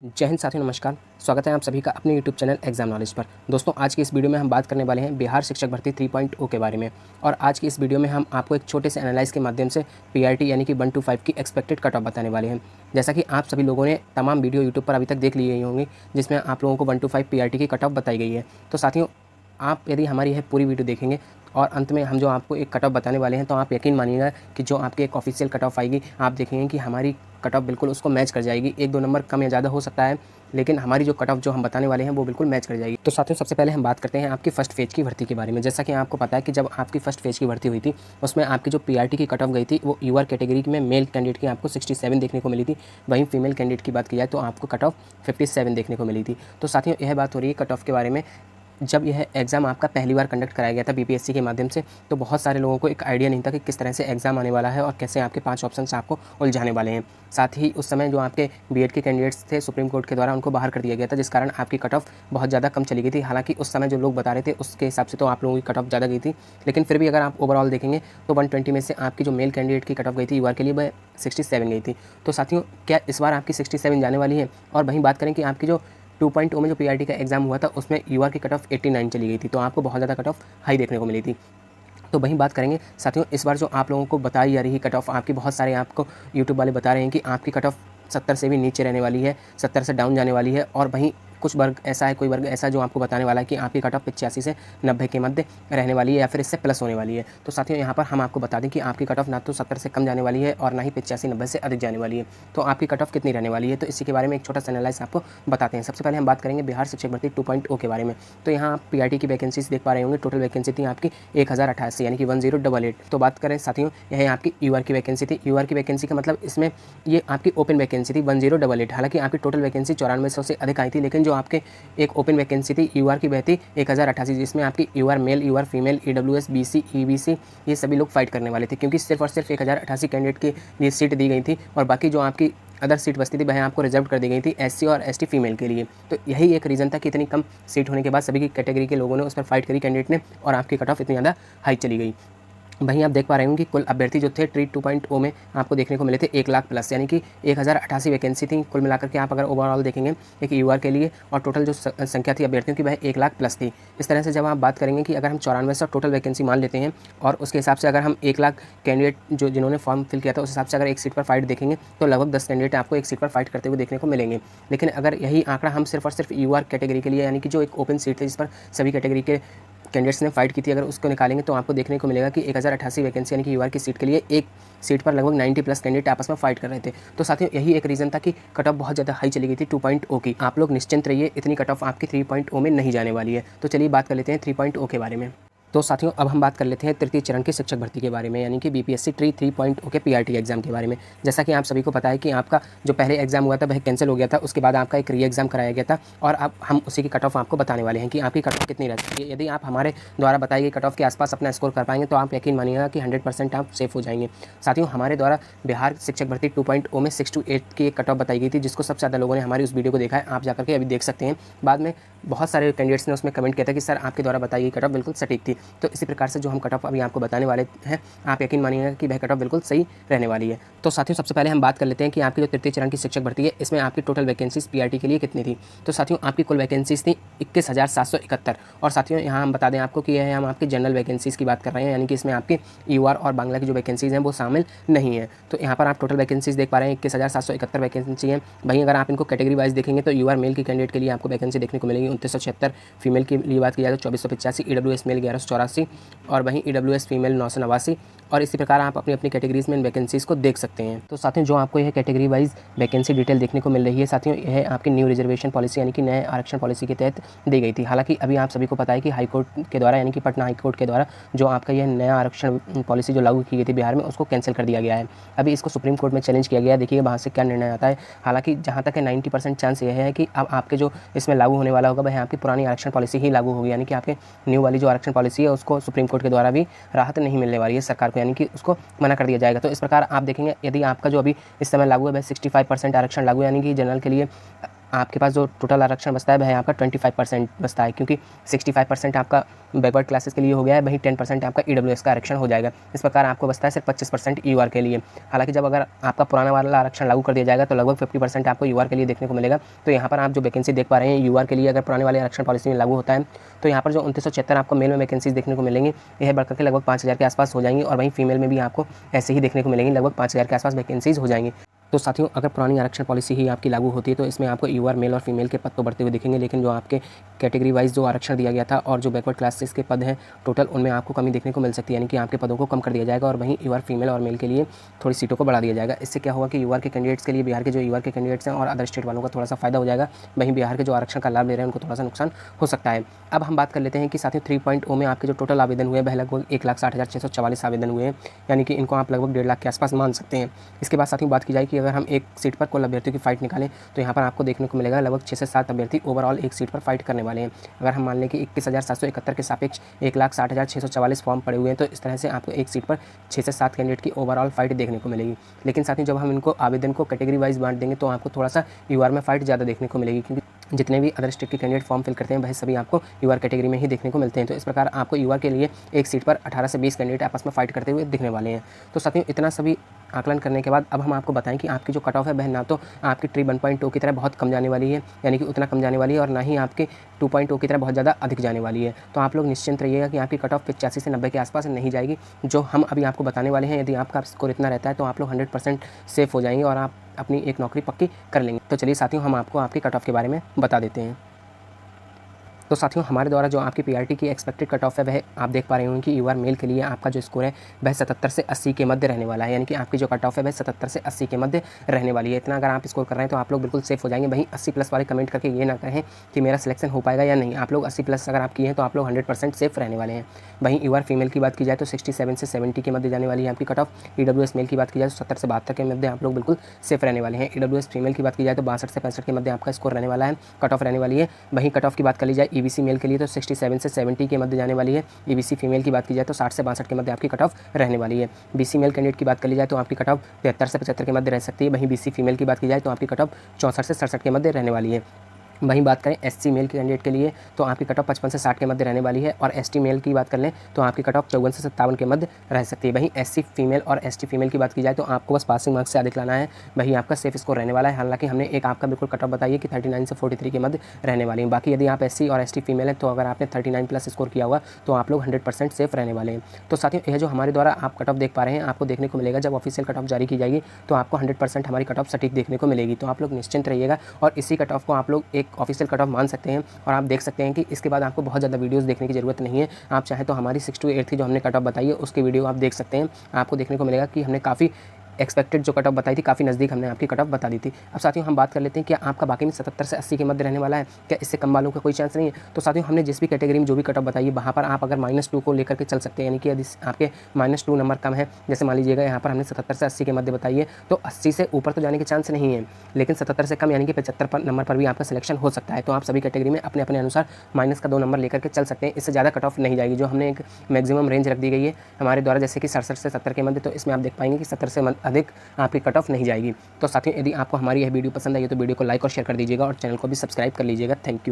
जय हिंद साथियों, नमस्कार। स्वागत है आप सभी का अपने यूट्यूब चैनल एग्जाम नॉलेज पर। दोस्तों, आज की इस वीडियो में हम बात करने वाले हैं बिहार शिक्षक भर्ती 3.0 के बारे में। और आज की इस वीडियो में हम आपको एक छोटे से एनालाइज के माध्यम से पीआरटी यानी कि 1 to 5 की एक्सपेक्टेड कट ऑफ बताने वाले हैं। जैसा कि आप सभी लोगों ने तमाम वीडियो यूट्यूब पर अभी तक देख लिए होंगे, जिसमें आप लोगों को 1 to 5 पीआरटी की कट ऑफ बताई गई है। तो साथियों, आप यदि हमारी यह पूरी वीडियो देखेंगे और अंत में हम जो आपको एक कट ऑफ बताने वाले हैं, तो आप यकीन मानिएगा कि जो आपकी एक ऑफिशियल कट ऑफ आएगी, आप देखेंगे कि हमारी कट ऑफ बिल्कुल उसको मैच कर जाएगी। 1-2 नंबर कम या ज़्यादा हो सकता है, लेकिन हमारी जो कट ऑफ जो हम बताने वाले हैं वो बिल्कुल मैच कर जाएगी। तो साथियों, सबसे पहले हम बात करते हैं आपकी फर्स्ट फेज की भर्ती के बारे में। जैसा कि आपको पता है कि जब आपकी फर्स्ट फेज की भर्ती हुई थी, उसमें आपकी जो पीआरटी की कट ऑफ गई थी वो यूआर कैटेगरी में मेल कैंडिडेट की आपको 67 देखने को मिली थी। वहीं फीमेल कैंडिडेट की बात की जाए तो आपको कट ऑफ 57 देखने को मिली थी। तो साथियों, यह बात हो रही है कट ऑफ के बारे में। जब यह एग्ज़ाम आपका पहली बार कंडक्ट कराया गया था बीपीएससी के माध्यम से, तो बहुत सारे लोगों को एक आइडिया नहीं था कि किस तरह से एग्ज़ाम आने वाला है और कैसे आपके 5 ऑप्शंस आपको उलझाने वाले हैं। साथ ही उस समय जो आपके बीएड के कैंडिडेट्स थे, सुप्रीम कोर्ट के द्वारा उनको बाहर कर दिया गया था, जिस कारण आपकी कट ऑफ बहुत ज़्यादा कम चली गई थी। हालांकि उस समय जो लोग बता रहे थे उसके हिसाब से तो आप लोगों की कट ऑफ ज़्यादा गई थी, लेकिन फिर भी अगर आप ओवरऑल देखेंगे तो 120 में से आपकी जो मेल कैंडिडेट की कट ऑफ गई थी यूआर के लिए, वह 67 गई थी। तो साथियों, क्या इस बार आपकी 67 जाने वाली है? और वहीं बात करें कि आपकी जो 2.0 में जो पीआरटी का एग्ज़ाम हुआ था, उसमें यूआर की कट ऑफ 89 चली गई थी, तो आपको बहुत ज़्यादा कट ऑफ हाई देखने को मिली थी। तो वहीं बात करेंगे साथियों, इस बार जो आप लोगों को बताई जा रही है कट ऑफ आपकी, बहुत सारे आपको यूट्यूब वाले बता रहे हैं कि आपकी कट ऑफ 70 से भी नीचे रहने वाली है, 70 से डाउन जाने वाली है। और वहीं कुछ वर्ग ऐसा है, कोई वर्ग ऐसा जो आपको बताने वाला है कि आपकी कट ऑफ 85 से 90 के मध्य रहने वाली है या फिर इससे प्लस होने वाली है। तो साथियों, यहाँ पर हम आपको बता दें कि आपकी कट ऑफ ना तो 70 से कम जाने वाली है और ना ही 85-90 से अधिक जाने वाली है। तो आपकी कट ऑफ कितनी रहने वाली है, तो इसी के बारे में एक छोटा सा एनालाइज आपको बताते हैं। सबसे पहले हम बात करेंगे बिहार शिक्षक भर्ती 2.0 के बारे में। तो यहाँ आप पीआरटी की वैकेंसीज देख पा रहे होंगे। टोटल वैकेंसी थी आपकी 1088 यानी कि 1088। तो बात करें साथियों, यह आपकी यूआर की वैकेंसी थी। यूआर की वैकेंसी का मतलब इसमें ये आपकी ओपन वैकेंसी थी 1088। हालांकि आपकी टोटल वैकेंसी 9400 से अधिक आई थी, लेकिन जो आपके एक ओपन वैकेंसी थी यूआर की वह थी 1088, जिसमें आपकी UR male, UR female, EWS, BC, EBC ये सभी लोग फाइट करने वाले थे, क्योंकि सिर्फ और सिर्फ 1088 कैंडिडेट की ये सीट दी गई थी और बाकी जो आपकी अदर सीट बचती थी वह आपको रिजर्व कर दी गई थी एससी और एसटी फीमेल के लिए। तो यही एक रीज़न था कि इतनी कम सीट होने के बाद सभी की कैटेगरी के लोगों ने उस पर फाइट करी कैंडिडेट ने, और आपकी कट ऑफ इतनी ज़्यादा हाई चली गई। वहीं आप देख पा रहे होंगे कि कुल अभ्यर्थी जो थे ट्री 2.0 में आपको देखने को मिले थे 1 लाख प्लस, यानी कि 1088 वैकेंसी थी कुल मिलाकर के। आप अगर ओवरऑल देखेंगे एक यूआर के लिए, और टोटल जो संख्या थी अभ्यर्थियों की वह 1 लाख प्लस थी। इस तरह से जब आप बात करेंगे कि अगर हम 9400 टोटल वैकेंसी मान लेते हैं और उसके हिसाब से अगर हम 1 लाख कैंडिडेट जो जिन्होंने फॉर्म फिल किया था, उस हिसाब से अगर एक सीट पर फाइट देखेंगे तो लगभग 10 कैंडिडेट आपको एक सीट पर फाइट करते हुए देखने को मिलेंगे। लेकिन अगर यही आंकड़ा हम सिर्फ और सिर्फ यूआर कैटेगरी के लिए, यानी कि जो एक ओपन सीट थी जिस पर सभी कैटेगरी के कैंडिडेट्स ने फाइट की थी, अगर उसको निकालेंगे तो आपको देखने को मिलेगा कि 1088 वैकेंसी यानी कि यूआर की सीट के लिए एक सीट पर लगभग 90 प्लस कैंडिडेट आपस में फाइट कर रहे थे। तो साथियों, यही एक रीज़न था कि कट ऑफ बहुत ज़्यादा हाई चली गई थी 2.0 की। आप लोग निश्चिंत रहिए, इतनी कट ऑफ आपकी 3.0 में नहीं जाने वाली है। तो चलिए बात कर लेते हैं 3.0 के बारे में। तो साथियों, अब हम बात कर लेते हैं तृतीय चरण की शिक्षक भर्ती के बारे में, यानी कि बीपीएससी ट्री 3.0 के पीआरटी एग्जाम के बारे में। जैसा कि आप सभी को पता है कि आपका जो पहले एग्जाम हुआ था वह कैंसिल हो गया था, उसके बाद आपका एक री एग्जाम कराया गया था, और अब हम उसी की कट ऑफ आपको बताने वाले हैं कि आपकी कट ऑफ कितनी रहती है। यदि आप हमारे द्वारा बताई गई कट ऑफ के आसपास अपना स्कोर कर पाएंगे तो आप यकीन मानिएगा कि 100% आप सेफ हो जाएंगे। साथियों, हमारे द्वारा बिहार शिक्षक भर्ती 2.0 में 6 to 8 की एक कट ऑफ बताई गई थी, जिसको सबसे ज़्यादा लोगों ने हमारी उस वीडियो को देखा है। आप जाकर के अभी देख सकते हैं। बाद में बहुत सारे कैंडिडेट्स ने उसमें कमेंट किया था कि सर आपके द्वारा बताई गई कट ऑफ बिल्कुल सटीक थी। तो इसी प्रकार से जो हम कट ऑफ अभी आपको बताने वाले हैं, आप यकीन मानिएगा कि वह कट ऑफ बिल्कुल सही रहने वाली है। तो साथियों, सबसे पहले हम बात कर लेते हैं कि आपकी जो तृतीय चरण की शिक्षक भर्ती है, इसमें आपकी टोटल वैकेंसीज पीआरटी के लिए कितनी थी। तो साथियों, आपकी कुल वैकेंसीज थी 21,771। और साथियों, यहाँ हम बता दें आपको कि यह हम आपकी जनरल वैकेंसीज की बात कर रहे हैं, यानी कि इसमें आपकी यूआर और बांग्ला की जो वैकेंसीज हैं वो शामिल नहीं है। तो यहाँ पर आप टोटल वैकेंसीज देख पा रहे हैं 21,771 वैकेंसी है। वहीं अगर आप इनको कैटेगरी वाइज देखेंगे तो यूआर मेल की कैंडिडेट के लिए आपको वैकेंसी देखने को मिलेगी 2976, फीमेल की लिए बात की जाए तो 2485, ईडब्ल्यूएस मेल 1184, और वहीं ईडब्ल्यूएस फीमेल 989। और इसी प्रकार आप अपनी अपनी कैटेगरीज में इन वैकेंसीज को देख सकते हैं। तो साथियों, जो आपको यह कैटेगरी वाइज वैकेंसी डिटेल देखने को मिल रही है साथियों, यह आपकी न्यू रिजर्वेशन पॉलिसी यानी कि नए आरक्षण पॉलिसी के तहत दी गई थी। हालांकि अभी आप सभी को पता है कि हाईकोर्ट के द्वारा, यानी कि पटना हाईकोर्ट के द्वारा जो आपका यह नया आरक्षण पॉलिसी जो लागू की गई थी बिहार में, उसको कैंसिल कर दिया गया है। अभी इसको सुप्रीम कोर्ट में चैलेंज किया गया है, देखिए वहाँ से क्या निर्णय आता है। हालांकि जहाँ तक है 90% चांस यह है कि अब आपके जो इसमें लागू होने वाला होगा वह आपकी पुरानी आरक्षण पॉलिसी ही लागू होगी, यानी कि आपके न्यू वाली जो आरक्षण पॉलिसी है उसको सुप्रीम कोर्ट के द्वारा भी राहत नहीं मिलने वाली है सरकार को, यानी कि उसको मना कर दिया जाएगा। तो इस प्रकार आप देखेंगे, यदि आपका जो अभी इस समय लागू है वह 65% आरक्षण लागू है, यानी कि जनरल के लिए आपके पास जो टोटल आरक्षण बचता है वह आपका 25% बचता है, क्योंकि 65% आपका बैकवर्ड क्लासेस के लिए हो गया है, वहीं 10% आपका ईडब्ल्यूएस का आरक्षण हो जाएगा। इस प्रकार आपको बचता है सिर्फ 25% यूआर के लिए। हालांकि जब अगर आपका पुराना वाला आरक्षण लागू कर दिया जाएगा तो लगभग 50% आपको यूआर के लिए देखने को मिलेगा। तो यहाँ पर आप जो वैकेंसी देख पा रहे हैं यूआर के लिए, अगर पुराने वाले आरक्षण पॉलिसी में लागू होता है तो यहाँ पर जो 2976 आपको मेल में वैकेंसीज देखने को मिलेंगी, यह बढ़कर के लगभग 5000 के आसपास हो जाएंगी, और वहीं फीमेल में भी आपको ऐसे ही देखने को मिलेंगी, लगभग 5000 के आसपास वैकेंसीज हो जाएंगी। तो साथियों, अगर पुरानी आरक्षण पॉलिसी ही आपकी लागू होती है तो इसमें आपको यूआर मेल और फीमेल के पद तो बढ़ते हुए दिखेंगे, लेकिन जो आपके कैटेगरी वाइज जो आरक्षण दिया गया था और जो बैकवर्ड क्लासेस के पद हैं टोटल, उनमें आपको कमी देखने को मिल सकती है, यानी कि आपके पदों को कम कर दिया जाएगा और वहीं यूआर फीमेल और मेल के लिए थोड़ी सीटों को बढ़ा दिया जाएगा। इससे क्या होगा कि यूआर के कैंडिडेट्स के लिए, बिहार के जो यूआर के कैंडिडेट्स हैं और अदर स्टेट वालों का थोड़ा सा फायदा हो जाएगा, वहीं बिहार के जो आरक्षण का लाभ ले रहे हैं उनको थोड़ा सा नुकसान हो सकता है। अब हम बात कर लेते हैं कि साथियों 3.0 में आपके जो टोटल आवेदन हुए वह लगभग 1,60,644 आवेदन हुए हैं, यानी कि इनको आप लगभग 1.5 लाख के आसपास मान सकते हैं। इसके बाद साथियों बात की जाए कि अगर हम एक सीट पर कुल अभ्यर्थियों की फाइट निकालें तो यहाँ पर आपको देखने को मिलेगा लगभग 6 से 7 अभ्यर्थी ओवरऑल एक सीट पर फाइट करने वाले हैं। अगर हम मान लें कि 21,771 के सापेक्ष 1,60,644 फॉर्म पड़े हुए हैं, तो इस तरह से आपको एक सीट पर 6 से 7 कैंडिडेट की ओवरऑल फाइट देखने को मिलेगी। लेकिन साथियों जब हम इनको आवेदन को कैटेगरी वाइज बांट देंगे तो आपको थोड़ा सा यूआर में फाइट ज़्यादा देखने को मिलेगी, क्योंकि जितने भी अदर स्टेट के कैंडिडेट फॉर्म फिल करते हैं वह सभी आपको यूआर कैटेगरी में ही देखने को मिलते हैं। तो इस प्रकार आपको यूआर के लिए एक सीट पर 18 से 20 कैंडिडेट आपस में फाइट करते हुए दिखने वाले हैं। तो साथियों इतना सभी आकलन करने के बाद अब हम आपको बताएं कि आपकी जो कट ऑफ है वह ना तो आपकी ट्री 1.2 की तरह बहुत कम जाने वाली है, यानी कि उतना कम जाने वाली है, और ना ही आपके 2.0 की तरह बहुत ज़्यादा अधिक जाने वाली है। तो आप लोग निश्चिंत रहिएगा कि आपकी कट ऑफ 85 से 90 के आसपास नहीं जाएगी। जो हम अभी आपको बताने वाले हैं, यदि आपका स्कोर इतना रहता है तो आप लोग 100% सेफ हो जाएंगे और आप अपनी एक नौकरी पक्की कर लेंगे। तो चलिए साथियों, हम आपको आपकी कट ऑफ के बारे में बता देते हैं। तो साथियों हमारे द्वारा जो आपकी पीआरटी की एक्सपेक्टेड कट ऑफ है वह आप देख पा रहे होंगे कि यूआर मेल के लिए आपका जो स्कोर है वह 77 से 80 के मध्य रहने वाला है, यानी कि आपकी जो कट ऑफ है वह 77 से 80 के मध्य रहने वाली है। इतना अगर आप स्कोर कर रहे हैं तो आप लोग बिल्कुल सेफ हो जाएंगे। वहीं 80 प्लस वाले कमेंट करके ये ना कहें कि मेरा सिलेक्शन हो पाएगा या नहीं, आप लोग 80 प्लस अगर आप किए हैं तो आप लोग 100% सेफ रहने वाले हैं। वहीं यूआर फीमेल की बात की जाए तो 67 से 70 के मध्य जाने वाली है आपकी कट ऑफ। ईडब्ल्यूएस मेल की बात की जाए तो 70 से 72 के मध्य आप लोग बिल्कुल सेफ रहने वाले हैं। ईडब्ल्यूएस फीमेल की बात की जाए तो 62 से 65 के मध्य आपका स्कोर रहने वाला है, कट ऑफ रहने वाली है। वहीं कट ऑफ की बात कर ली जाए ईबीसी मेल के लिए तो 67 से 70 के मध्य जाने वाली है। ईबीसी फीमेल की बात की जाए तो 60 से 62 के मध्य आपकी कट ऑफ रहने वाली है। बीसी मेल कैंडिडेट की बात कर ली जाए तो आपकी कट ऑफ 73 से 75 के मध्य रह सकती है। वहीं बीसी फीमेल की बात की जाए तो आपकी कट ऑफ 64 से 67 के मध्य रहने वाली है। वहीं बात करें एससी मेल के कैंडिडेट के लिए तो आपकी कट ऑफ 55 से 60 के मध्य रहने वाली है, और एसटी मेल की बात कर लें तो आपकी कट ऑफ 54 से 57 के मध्य रह सकती है। वहीं एससी फीमेल और एसटी फीमेल की बात की जाए तो आपको बस पासिंग मार्क्स से अधिक लाना है, वही आपका सेफ स्कोर रहने वाला है। हालांकि हमने एक आपका बिल्कुल कट ऑफ बताई है कि 39 से 43 के मध्य रहने वाली है। बाकी यदि आप एससी और एसटी फीमेल है तो अगर आपने 39 प्लस स्कोर किया हुआ तो आप लोग 100% सेफ रहने वाले हैं। तो साथियों यह जो हमारे द्वारा आप कट ऑफ देख पा रहे हैं आपको देखने को मिलेगा जब ऑफिशियल कट ऑफ जारी की जाएगी तो आपको 100% हमारी कट ऑफ सटीक देखने को मिलेगी। तो आप लोग निश्चिंत रहिएगा और इसी कट ऑफ को आप लोग एक ऑफिशियल कट ऑफ मान सकते हैं। और आप देख सकते हैं कि इसके बाद आपको बहुत ज़्यादा वीडियोस देखने की ज़रूरत नहीं है। आप चाहे तो हमारी 6 to 8 की जो हमने कट ऑफ बताई है उसकी वीडियो आप देख सकते हैं। आपको देखने को मिलेगा कि हमने काफ़ी एक्सपेक्टेड जो कट ऑफ बताई थी काफ़ी नज़दीक हमने आपकी कट ऑफ बता दी थी। अब साथियों हम बात कर लेते हैं कि आपका बाकी में 77 से 80 के मध्य रहने वाला है, क्या इससे कम वालों का कोई चांस नहीं है। तो साथियों हमने जिस भी कैटेगरी में जो भी कट ऑफ बताई है वहाँ पर आप अगर -2 को लेकर के चल सकते हैं, यानी कि यदि आपके -2 नंबर कम है, जैसे मान लीजिएगा यहाँ पर हमने 77 से 80 के मध्य बताई है तो 80 से ऊपर तो जाने के चांस नहीं है, लेकिन 77 से कम यानी कि 75 नंबर पर भी आपका सिलेक्शन हो सकता है। तो आप सभी कैटेगरी में अपने अपने अनुसार -2 नंबर लेकर के चल सकते हैं, इससे ज़्यादा कट ऑफ नहीं जाएगी। जो हमने एक मैक्सिमम रेंज रख दी गई है हमारे द्वारा जैसे कि 67 से 70 के मध्य, तो इसमें आप देख पाएंगे कि 70 से अधिक आपकी कट ऑफ नहीं जाएगी। तो साथियों यदि आपको हमारी यह वीडियो पसंद आई तो वीडियो को लाइक और शेयर कर दीजिएगा और चैनल को भी सब्सक्राइब कर लीजिएगा। Thank you.